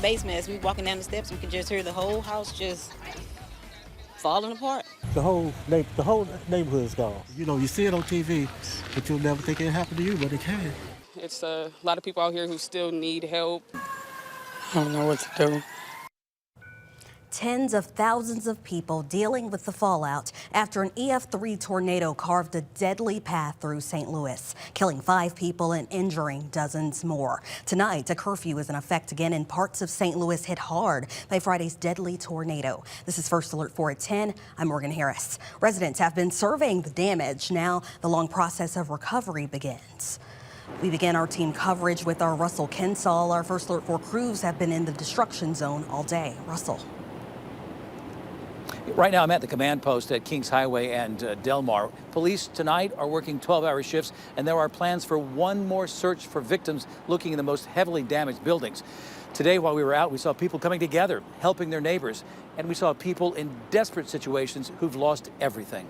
Basement, as we walking down the steps, we can just hear the whole house just falling apart. The whole neighborhood is gone. You know, you see it on TV, but you'll never think it happened to you, but it can. It's a lot of people out here who still need help. I don't know what to do. Tens of thousands of people dealing with the fallout after an EF-3 tornado carved a deadly path through St. Louis, killing 5 people and injuring dozens more. Tonight, a curfew is in effect again in parts of St. Louis hit hard by Friday's deadly tornado. This is First Alert 4 at 10. I'm Morgan Harris. Residents have been surveying the damage. Now the long process of recovery begins. We begin our team coverage with our Russell Kinsall. Our First Alert 4 crews have been in the destruction zone all day. Russell. Right now, I'm at the command post at Kings Highway and Del Mar. Police tonight are working 12-hour shifts, and there are plans for one more search for victims looking in the most heavily damaged buildings. Today, while we were out, we saw people coming together, helping their neighbors, and we saw people in desperate situations who've lost everything.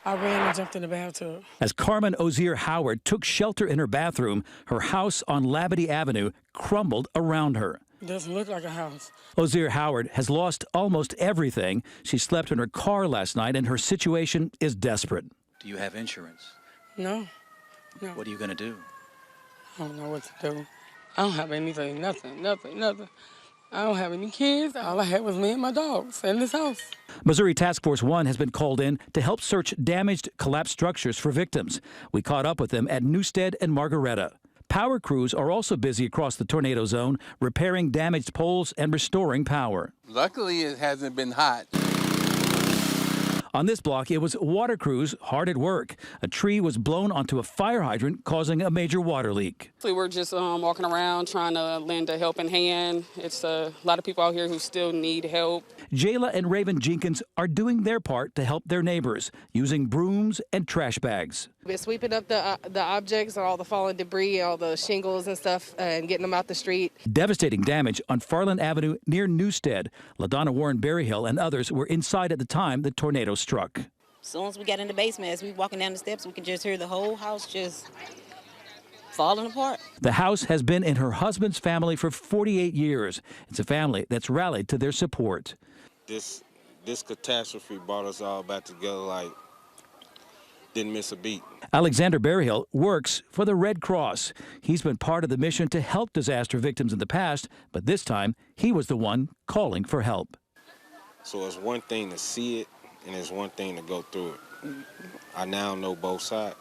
I ran and jumped in the bathtub. As Carmen Ozier Howard took shelter in her bathroom, her house on Labadee Avenue crumbled around her. It doesn't look like a house. Ozier Howard has lost almost everything. She slept in her car last night, and her situation is desperate. Do you have insurance? No. What are you going to do? I don't know what to do. I don't have anything, nothing. I don't have any kids. All I had was me and my dogs in this house. Missouri Task Force 1 has been called in to help search damaged, collapsed structures for victims. We caught up with them at Newstead and Margaretta. Power crews are also busy across the tornado zone, repairing damaged poles and restoring power. Luckily, it hasn't been hot. On this block, it was water crews hard at work. A tree was blown onto a fire hydrant, causing a major water leak. We're just walking around trying to lend a helping hand. It's a lot of people out here who still need help. Jayla and Raven Jenkins are doing their part to help their neighbors, using brooms and trash bags. We're sweeping up the objects, all the fallen debris, all the shingles and stuff, and getting them out the street. Devastating damage on Farland Avenue near Newstead. LaDonna Warren Berryhill and others were inside at the time the tornado struck. As soon as we got in the basement, as we walking down the steps, we can just hear the whole house just falling apart. The house has been in her husband's family for 48 years. It's a family that's rallied to their support. This catastrophe brought us all back together like didn't miss a beat. Alexander Berryhill works for the Red Cross. He's been part of the mission to help disaster victims in the past, but this time he was the one calling for help. So it's one thing to see it, and it's one thing to go through it. I now know both sides.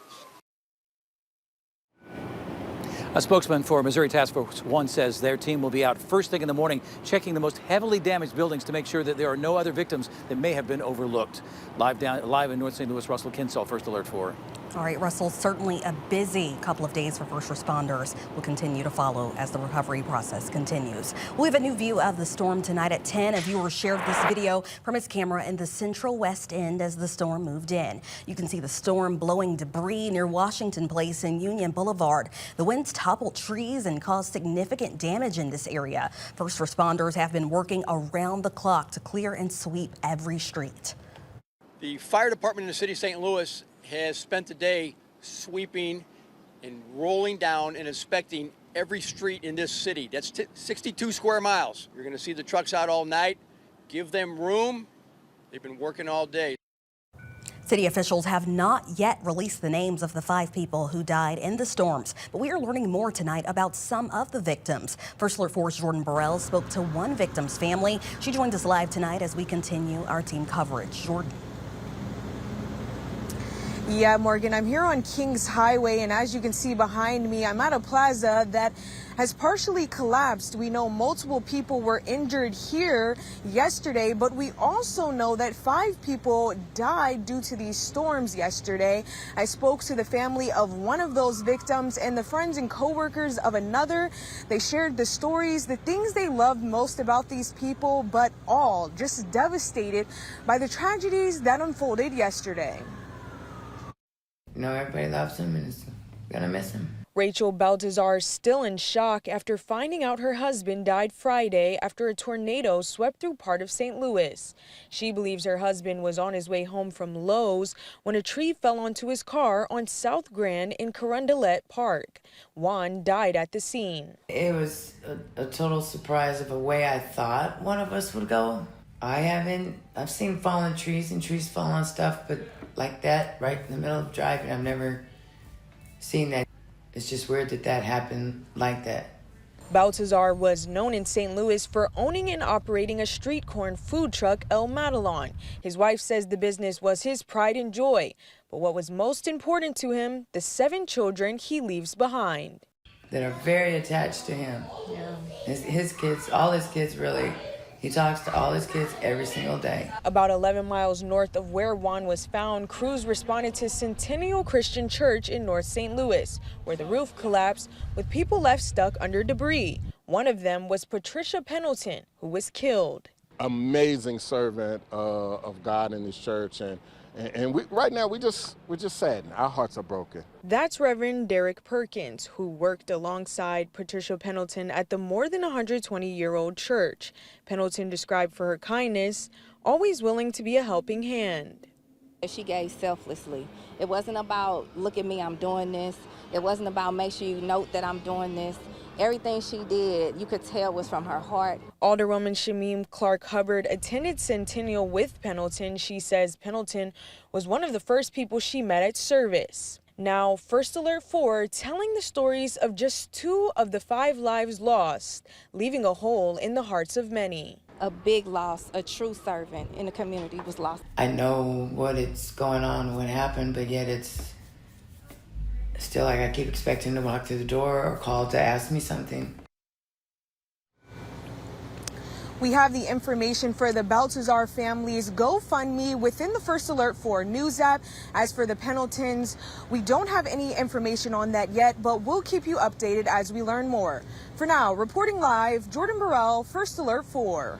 A spokesman for Missouri Task Force 1 says their team will be out first thing in the morning checking the most heavily damaged buildings to make sure that there are no other victims that may have been overlooked. Live in North St. Louis, Russell Kinsall, First Alert 4. All right, Russell, certainly a busy couple of days for first responders. Will continue to follow as the recovery process continues. We have a new view of the storm tonight at 10. A viewer shared this video from his camera in the central west end as the storm moved in. You can see the storm blowing debris near Washington Place and Union Boulevard. The winds toppled trees and caused significant damage in this area. First responders have been working around the clock to clear and sweep every street. The fire department in the city of St. Louis has spent the day sweeping and rolling down and inspecting every street in this city. That's 62 square miles. You're going to see the trucks out all night. Give them room. They've been working all day. City officials have not yet released the names of the 5 people who died in the storms, but we are learning more tonight about some of the victims. First Alert 4's Jordan Burrell spoke to one victim's family. She joined us live tonight as we continue our team coverage. Jordan. Yeah, Morgan, I'm here on Kings Highway, and as you can see behind me, I'm at a plaza that has partially collapsed. We know multiple people were injured here yesterday, but we also know that 5 people died due to these storms yesterday. I spoke to the family of one of those victims and the friends and coworkers of another. They shared the stories, the things they loved most about these people, but all just devastated by the tragedies that unfolded yesterday. You know, everybody loves him and is gonna miss him. Rachel Baltazar is still in shock after finding out her husband died Friday after a tornado swept through part of St. Louis. She believes her husband was on his way home from Lowe's when a tree fell onto his car on South Grand in Carondelet Park. Juan died at the scene. It was a total surprise of a way I thought one of us would go. I've seen fallen trees and trees fall on stuff, but like that, right in the middle of driving, I've never seen that. It's just weird that that happened like that. Baltazar was known in St. Louis for owning and operating a street corn food truck, El Madelon. His wife says the business was his pride and joy. But what was most important to him, the 7 children he leaves behind. That are very attached to him. Yeah. His kids, all his kids really. He talks to all his kids every single day. About 11 miles north of where Juan was found, crews responded to Centennial Christian Church in North St. Louis, where the roof collapsed with people left stuck under debris. One of them was Patricia Pendleton, who was killed. Amazing servant of God in his church, and right now we're just saddened. Our hearts are broken. That's Reverend Derek Perkins, who worked alongside Patricia Pendleton at the more than 120-year-old church. Pendleton described for her kindness, always willing to be a helping hand. She gave selflessly. It wasn't about, look at me, I'm doing this. It wasn't about, make sure you note that I'm doing this. Everything she did, you could tell, was from her heart. Alderwoman Shamim Clark Hubbard attended Centennial with Pendleton. She says Pendleton was one of the first people she met at service. Now, First Alert 4 telling the stories of just 2 of the 5 lives lost, leaving a hole in the hearts of many. A big loss, a true servant in the community was lost. I know what is going on, what happened, but yet it's still like I keep expecting to walk through the door or call to ask me something. We have the information for the Baltazar family's GoFundMe within the First Alert 4 news app. As for the Pendletons, we don't have any information on that yet, but we'll keep you updated as we learn more. For now, reporting live, Jordan Burrell, First Alert 4.